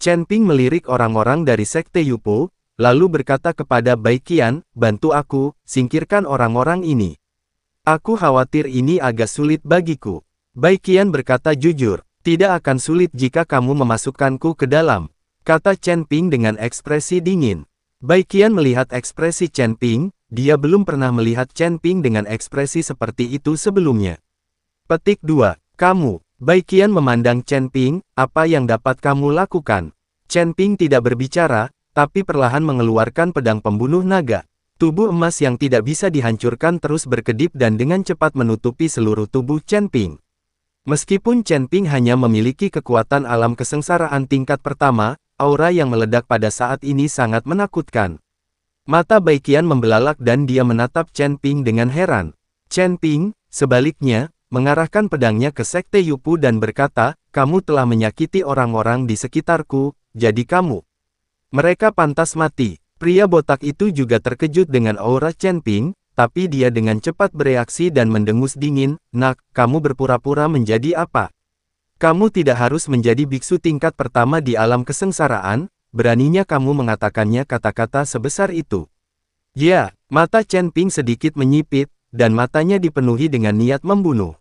Chen Ping melirik orang-orang dari Sekte Yupo, lalu berkata kepada Bai Qian, bantu aku, singkirkan orang-orang ini. Aku khawatir ini agak sulit bagiku. Bai Qian berkata jujur, tidak akan sulit jika kamu memasukkanku ke dalam, kata Chen Ping dengan ekspresi dingin. Bai Qian melihat ekspresi Chen Ping, dia belum pernah melihat Chen Ping dengan ekspresi seperti itu sebelumnya. Petik 2. Kamu. Bai Qian memandang Chen Ping, apa yang dapat kamu lakukan? Chen Ping tidak berbicara, tapi perlahan mengeluarkan pedang pembunuh naga. Tubuh emas yang tidak bisa dihancurkan terus berkedip dan dengan cepat menutupi seluruh tubuh Chen Ping. Meskipun Chen Ping hanya memiliki kekuatan alam kesengsaraan tingkat pertama, aura yang meledak pada saat ini sangat menakutkan. Mata Bai Qian membelalak dan dia menatap Chen Ping dengan heran. Chen Ping, sebaliknya, mengarahkan pedangnya ke Sekte Yupo dan berkata, kamu telah menyakiti orang-orang di sekitarku, jadi kamu. Mereka pantas mati. Pria botak itu juga terkejut dengan aura Chen Ping, tapi dia dengan cepat bereaksi dan mendengus dingin, nak, kamu berpura-pura menjadi apa? Kamu tidak harus menjadi biksu tingkat pertama di alam kesengsaraan, beraninya kamu mengatakannya kata-kata sebesar itu. Ya, mata Chen Ping sedikit menyipit, dan matanya dipenuhi dengan niat membunuh.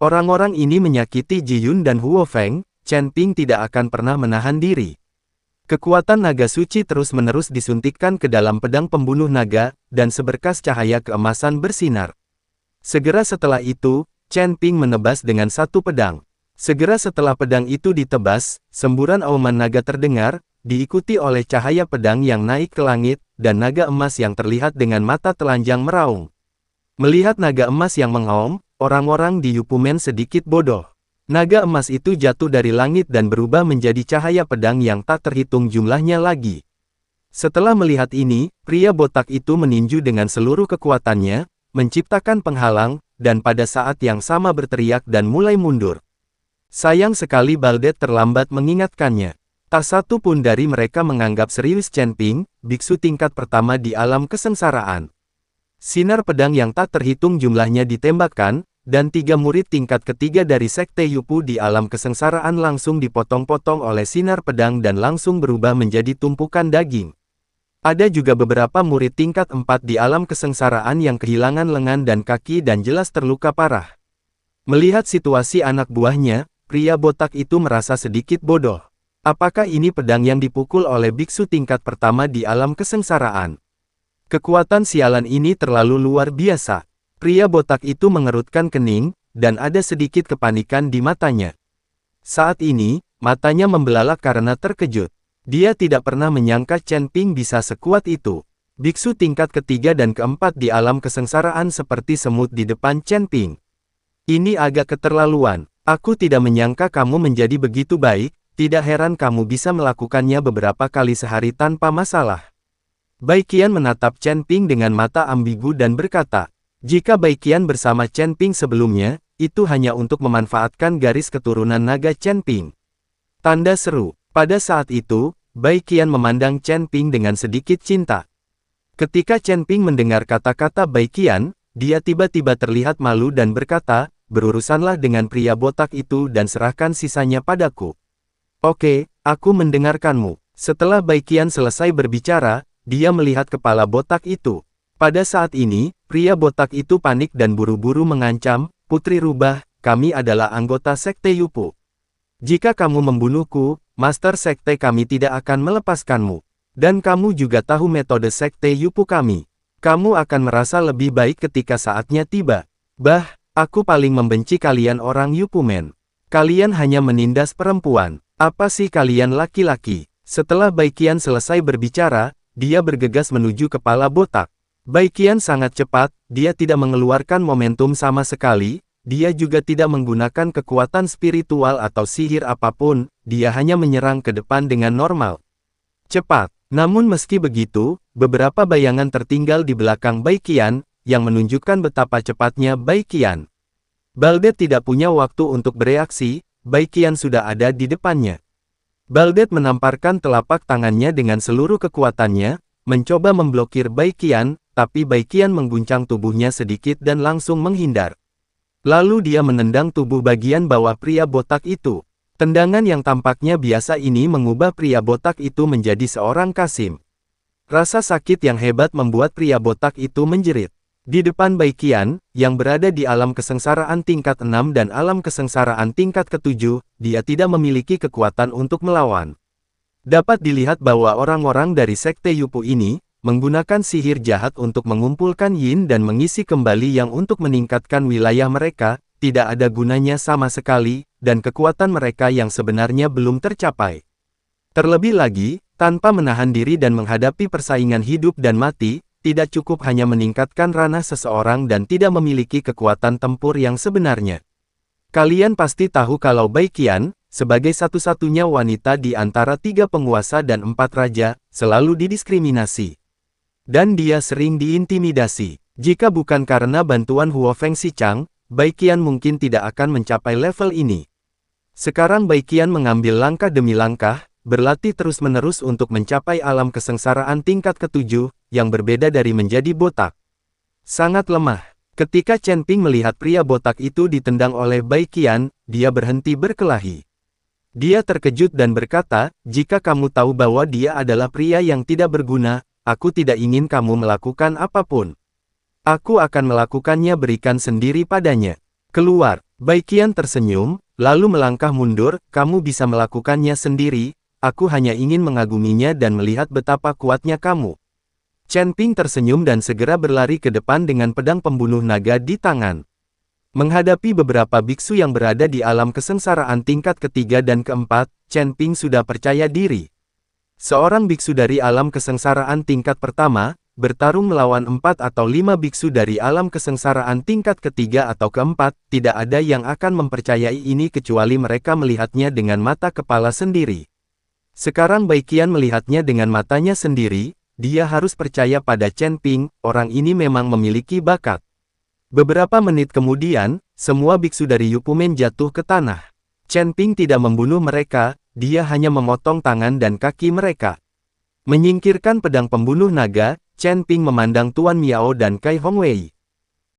Orang-orang ini menyakiti Ji Yun dan Huo Feng, Chen Ping tidak akan pernah menahan diri. Kekuatan naga suci terus-menerus disuntikkan ke dalam pedang pembunuh naga, dan seberkas cahaya keemasan bersinar. Segera setelah itu, Chen Ping menebas dengan satu pedang. Segera setelah pedang itu ditebas, semburan auman naga terdengar, diikuti oleh cahaya pedang yang naik ke langit, dan naga emas yang terlihat dengan mata telanjang meraung. Melihat naga emas yang mengaum, orang-orang di Yupumen sedikit bodoh. Naga emas itu jatuh dari langit dan berubah menjadi cahaya pedang yang tak terhitung jumlahnya lagi. Setelah melihat ini, pria botak itu meninju dengan seluruh kekuatannya, menciptakan penghalang, dan pada saat yang sama berteriak dan mulai mundur. Sayang sekali Baldet terlambat mengingatkannya. Tak satu pun dari mereka menganggap serius Chen Ping, biksu tingkat pertama di alam kesengsaraan. Sinar pedang yang tak terhitung jumlahnya ditembakkan, dan 3 murid tingkat ketiga dari Sekte Yupo di alam kesengsaraan langsung dipotong-potong oleh sinar pedang dan langsung berubah menjadi tumpukan daging. Ada juga beberapa murid tingkat 4 di alam kesengsaraan yang kehilangan lengan dan kaki dan jelas terluka parah. Melihat situasi anak buahnya, pria botak itu merasa sedikit bodoh. Apakah ini pedang yang dipukul oleh biksu tingkat pertama di alam kesengsaraan? Kekuatan sialan ini terlalu luar biasa. Pria botak itu mengerutkan kening, dan ada sedikit kepanikan di matanya. Saat ini, matanya membelalak karena terkejut. Dia tidak pernah menyangka Chen Ping bisa sekuat itu. Biksu tingkat ketiga dan keempat di alam kesengsaraan seperti semut di depan Chen Ping. Ini agak keterlaluan. Aku tidak menyangka kamu menjadi begitu baik, tidak heran kamu bisa melakukannya beberapa kali sehari tanpa masalah. Bai Qian menatap Chen Ping dengan mata ambigu dan berkata, jika Bai Qian bersama Chen Ping sebelumnya, itu hanya untuk memanfaatkan garis keturunan naga Chen Ping. Tanda seru. Pada saat itu, Bai Qian memandang Chen Ping dengan sedikit cinta. Ketika Chen Ping mendengar kata-kata Bai Qian, dia tiba-tiba terlihat malu dan berkata, berurusanlah dengan pria botak itu dan serahkan sisanya padaku. Oke, aku mendengarkanmu. Setelah Bai Qian selesai berbicara, dia melihat kepala botak itu. Pada saat ini, pria botak itu panik dan buru-buru mengancam, Putri Rubah, kami adalah anggota Sekte Yupo. Jika kamu membunuhku, Master Sekte kami tidak akan melepaskanmu. Dan kamu juga tahu metode Sekte Yupo kami. Kamu akan merasa lebih baik ketika saatnya tiba. Bah, aku paling membenci kalian orang Yupumen. Kalian hanya menindas perempuan. Apa sih kalian laki-laki? Setelah Bai Qian selesai berbicara, dia bergegas menuju kepala botak. Bai Qian sangat cepat, dia tidak mengeluarkan momentum sama sekali, dia juga tidak menggunakan kekuatan spiritual atau sihir apapun, dia hanya menyerang ke depan dengan normal. Cepat. Namun meski begitu, beberapa bayangan tertinggal di belakang Bai Qian, yang menunjukkan betapa cepatnya Bai Qian. Baldet tidak punya waktu untuk bereaksi, Bai Qian sudah ada di depannya. Baldet menamparkan telapak tangannya dengan seluruh kekuatannya, mencoba memblokir Bai Qian, tapi Bai Qian mengguncang tubuhnya sedikit dan langsung menghindar. Lalu dia menendang tubuh bagian bawah pria botak itu. Tendangan yang tampaknya biasa ini mengubah pria botak itu menjadi seorang Kasim. Rasa sakit yang hebat membuat pria botak itu menjerit. Di depan Baiqian, yang berada di alam kesengsaraan tingkat 6 dan alam kesengsaraan tingkat ke-7, dia tidak memiliki kekuatan untuk melawan. Dapat dilihat bahwa orang-orang dari Sekte Yupu ini, menggunakan sihir jahat untuk mengumpulkan yin dan mengisi kembali yang untuk meningkatkan wilayah mereka, tidak ada gunanya sama sekali, dan kekuatan mereka yang sebenarnya belum tercapai. Terlebih lagi, tanpa menahan diri dan menghadapi persaingan hidup dan mati, tidak cukup hanya meningkatkan ranah seseorang dan tidak memiliki kekuatan tempur yang sebenarnya. Kalian pasti tahu kalau Baiqian, sebagai satu-satunya wanita di antara 3 penguasa dan 4 raja, selalu didiskriminasi. Dan dia sering diintimidasi. Jika bukan karena bantuan Huo Feng Xichang, Baiqian mungkin tidak akan mencapai level ini. Sekarang Baiqian mengambil langkah demi langkah, berlatih terus-menerus untuk mencapai alam kesengsaraan tingkat ke-7, yang berbeda dari menjadi botak. Sangat lemah. Ketika Chen Ping melihat pria botak itu ditendang oleh Baiqian, dia berhenti berkelahi. Dia terkejut dan berkata, jika kamu tahu bahwa dia adalah pria yang tidak berguna, aku tidak ingin kamu melakukan apapun. Aku akan melakukannya, berikan sendiri padanya. Keluar. Baiqian tersenyum, lalu melangkah mundur, kamu bisa melakukannya sendiri. Aku hanya ingin mengaguminya dan melihat betapa kuatnya kamu. Chen Ping tersenyum dan segera berlari ke depan dengan pedang pembunuh naga di tangan. Menghadapi beberapa biksu yang berada di alam kesengsaraan tingkat ketiga dan keempat, Chen Ping sudah percaya diri. Seorang biksu dari alam kesengsaraan tingkat pertama, bertarung melawan 4 atau 5 biksu dari alam kesengsaraan tingkat ketiga atau keempat, tidak ada yang akan mempercayai ini kecuali mereka melihatnya dengan mata kepala sendiri. Sekarang Baiqian melihatnya dengan matanya sendiri, dia harus percaya pada Chen Ping, orang ini memang memiliki bakat. Beberapa menit kemudian, semua biksu dari Yupumen jatuh ke tanah. Chen Ping tidak membunuh mereka, dia hanya memotong tangan dan kaki mereka. Menyingkirkan pedang pembunuh naga, Chen Ping memandang Tuan Miao dan Kai Hongwei.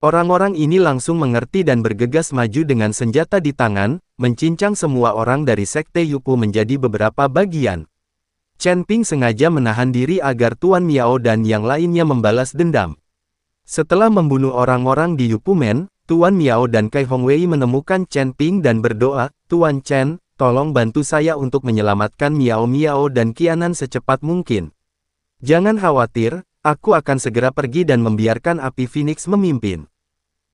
Orang-orang ini langsung mengerti dan bergegas maju dengan senjata di tangan, mencincang semua orang dari Sekte Yupu menjadi beberapa bagian. Chen Ping sengaja menahan diri agar Tuan Miao dan yang lainnya membalas dendam. Setelah membunuh orang-orang di Yupumen, Tuan Miao dan Kai Hongwei menemukan Chen Ping dan berdoa, Tuan Chen, tolong bantu saya untuk menyelamatkan Miao Miao dan Qianan secepat mungkin. Jangan khawatir, aku akan segera pergi dan membiarkan api Phoenix memimpin.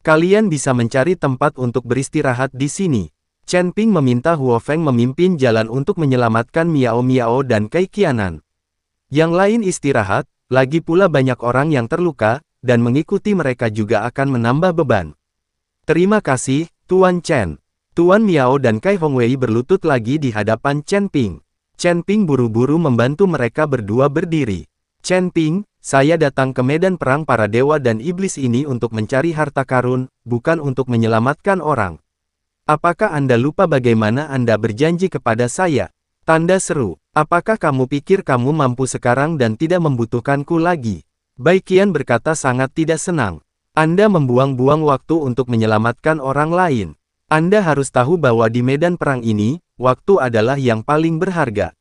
Kalian bisa mencari tempat untuk beristirahat di sini. Chen Ping meminta Huo Feng memimpin jalan untuk menyelamatkan Miao Miao dan Kai Qianan. Yang lain istirahat, lagi pula banyak orang yang terluka, dan mengikuti mereka juga akan menambah beban. Terima kasih, Tuan Chen. Tuan Miao dan Kai Hongwei berlutut lagi di hadapan Chen Ping. Chen Ping buru-buru membantu mereka berdua berdiri. Chen Ping, saya datang ke medan perang para dewa dan iblis ini untuk mencari harta karun, bukan untuk menyelamatkan orang. Apakah Anda lupa bagaimana Anda berjanji kepada saya? Tanda seru. Apakah kamu pikir kamu mampu sekarang dan tidak membutuhkanku lagi? Baiqian berkata sangat tidak senang. Anda membuang-buang waktu untuk menyelamatkan orang lain. Anda harus tahu bahwa di medan perang ini, waktu adalah yang paling berharga.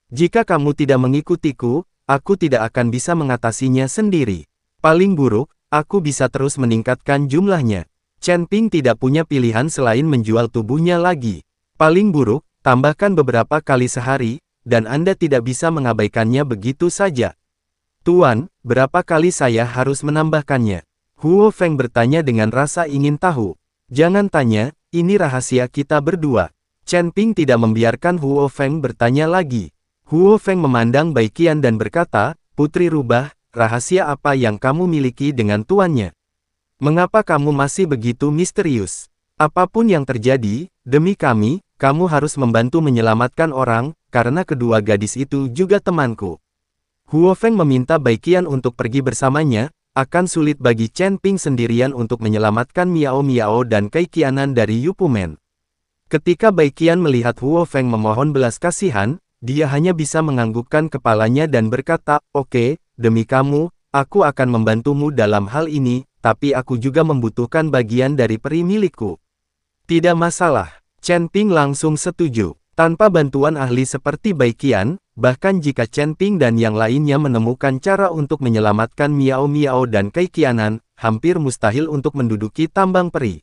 Jika kamu tidak mengikutiku, aku tidak akan bisa mengatasinya sendiri. Paling buruk, aku bisa terus meningkatkan jumlahnya. Chen Ping tidak punya pilihan selain menjual tubuhnya lagi. Paling buruk, tambahkan beberapa kali sehari, dan Anda tidak bisa mengabaikannya begitu saja. Tuan, berapa kali saya harus menambahkannya? Huo Feng bertanya dengan rasa ingin tahu. Jangan tanya, ini rahasia kita berdua. Chen Ping tidak membiarkan Huo Feng bertanya lagi. Huo Feng memandang Baiqian dan berkata, Putri Rubah, rahasia apa yang kamu miliki dengan tuannya? Mengapa kamu masih begitu misterius? Apapun yang terjadi, demi kami, kamu harus membantu menyelamatkan orang, karena kedua gadis itu juga temanku. Huo Feng meminta Baiqian untuk pergi bersamanya, akan sulit bagi Chen Ping sendirian untuk menyelamatkan Miao Miao dan Kai Qianan dari Yupumen. Ketika Baiqian melihat Huo Feng memohon belas kasihan, dia hanya bisa menganggukkan kepalanya dan berkata, oke, demi kamu, aku akan membantumu dalam hal ini, tapi aku juga membutuhkan bagian dari peri milikku. Tidak masalah. Chen Ping langsung setuju. Tanpa bantuan ahli seperti Bai Qian, bahkan jika Chen Ping dan yang lainnya menemukan cara untuk menyelamatkan Miao Miao dan Kei Qianan, hampir mustahil untuk menduduki tambang peri.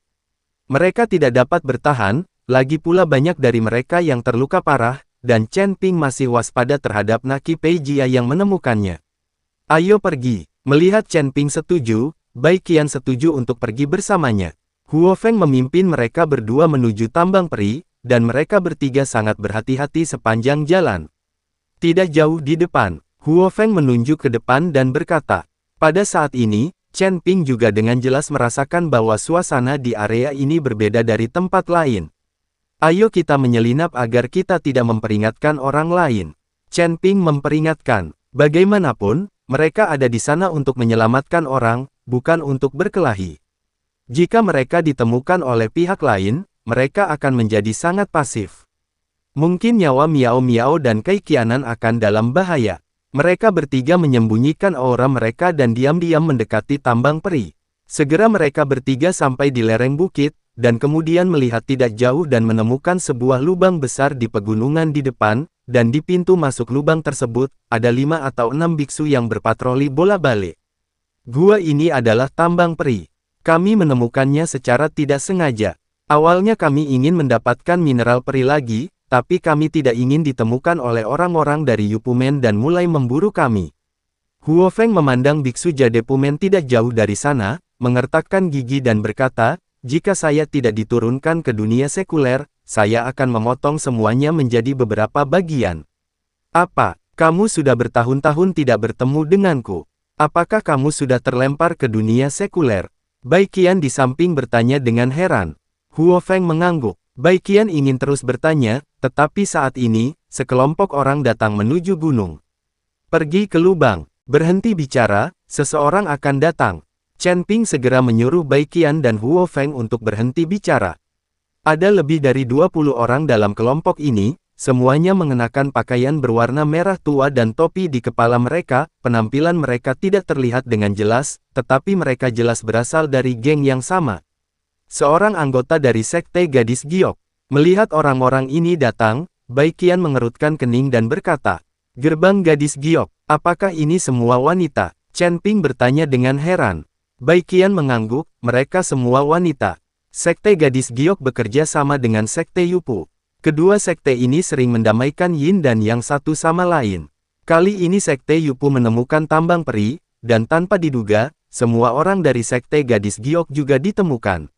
Mereka tidak dapat bertahan, lagi pula banyak dari mereka yang terluka parah, dan Chen Ping masih waspada terhadap Naki Pei Jia yang menemukannya. Ayo pergi. Melihat Chen Ping setuju, Bai Qian setuju untuk pergi bersamanya. Huo Feng memimpin mereka berdua menuju tambang peri, dan mereka bertiga sangat berhati-hati sepanjang jalan. Tidak jauh di depan, Huo Feng menunjuk ke depan dan berkata, pada saat ini, Chen Ping juga dengan jelas merasakan bahwa suasana di area ini berbeda dari tempat lain. Ayo kita menyelinap agar kita tidak memperingatkan orang lain. Chen Ping memperingatkan, bagaimanapun, mereka ada di sana untuk menyelamatkan orang, bukan untuk berkelahi. Jika mereka ditemukan oleh pihak lain, mereka akan menjadi sangat pasif. Mungkin nyawa Miao Miao dan Kei Qianan akan dalam bahaya. Mereka bertiga menyembunyikan aura mereka dan diam-diam mendekati tambang peri. Segera mereka bertiga sampai di lereng bukit, dan kemudian melihat tidak jauh dan menemukan sebuah lubang besar di pegunungan di depan, dan di pintu masuk lubang tersebut, ada 5 atau 6 biksu yang berpatroli bola-balik. Gua ini adalah tambang peri. Kami menemukannya secara tidak sengaja. Awalnya kami ingin mendapatkan mineral peri lagi, tapi kami tidak ingin ditemukan oleh orang-orang dari Yupumen dan mulai memburu kami. Huo Feng memandang biksu Jadepumen tidak jauh dari sana, mengertakkan gigi dan berkata, jika saya tidak diturunkan ke dunia sekuler, saya akan memotong semuanya menjadi beberapa bagian. Apa, kamu sudah bertahun-tahun tidak bertemu denganku? Apakah kamu sudah terlempar ke dunia sekuler? Bai Qian di samping bertanya dengan heran. Huo Feng mengangguk. Bai Qian ingin terus bertanya, tetapi saat ini, sekelompok orang datang menuju gunung. Pergi ke lubang. Berhenti bicara, seseorang akan datang. Chen Ping segera menyuruh Bai Qian dan Huo Feng untuk berhenti bicara. Ada lebih dari 20 orang dalam kelompok ini, semuanya mengenakan pakaian berwarna merah tua dan topi di kepala mereka. Penampilan mereka tidak terlihat dengan jelas, tetapi mereka jelas berasal dari geng yang sama. Seorang anggota dari Sekte Gadis Giok. Melihat orang-orang ini datang, Bai Qian mengerutkan kening dan berkata, gerbang Gadis Giok, apakah ini semua wanita? Chen Ping bertanya dengan heran. Bai Qian mengangguk, mereka semua wanita. Sekte Gadis Giok bekerja sama dengan Sekte Yupu. Kedua sekte ini sering mendamaikan yin dan yang satu sama lain. Kali ini Sekte Yupu menemukan tambang peri, dan tanpa diduga, semua orang dari Sekte Gadis Giok juga ditemukan.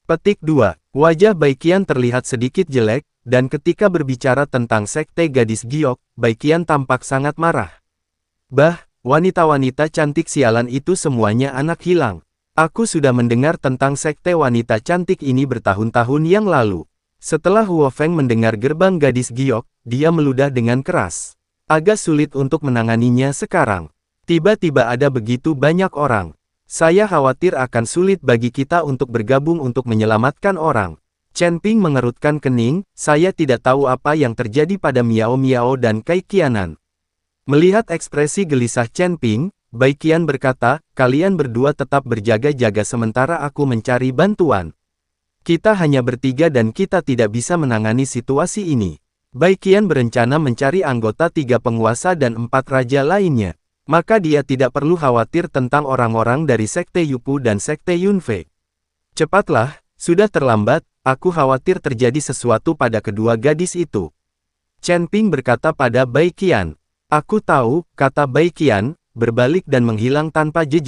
Petik 2. Wajah Bai Qian terlihat sedikit jelek, dan ketika berbicara tentang Sekte Gadis Giok, Bai Qian tampak sangat marah. Bah, wanita-wanita cantik sialan itu semuanya anak hilang. Aku sudah mendengar tentang Sekte wanita cantik ini bertahun-tahun yang lalu. Setelah Huo Feng mendengar gerbang Gadis Giok, dia meludah dengan keras. Agak sulit untuk menanganinya sekarang. Tiba-tiba ada begitu banyak orang. Saya khawatir akan sulit bagi kita untuk bergabung untuk menyelamatkan orang. Chen Ping mengerutkan kening, saya tidak tahu apa yang terjadi pada Miao Miao dan Kei Qianan. Melihat ekspresi gelisah Chen Ping, Bai Qian berkata, kalian berdua tetap berjaga-jaga sementara aku mencari bantuan. Kita hanya bertiga dan kita tidak bisa menangani situasi ini. Bai Qian berencana mencari anggota 3 penguasa dan 4 raja lainnya. Maka dia tidak perlu khawatir tentang orang-orang dari Sekte Yupu dan Sekte Yunfei. Cepatlah, sudah terlambat, aku khawatir terjadi sesuatu pada kedua gadis itu. Chen Ping berkata pada Bai Qian. Aku tahu, kata Bai Qian, berbalik dan menghilang tanpa jejak.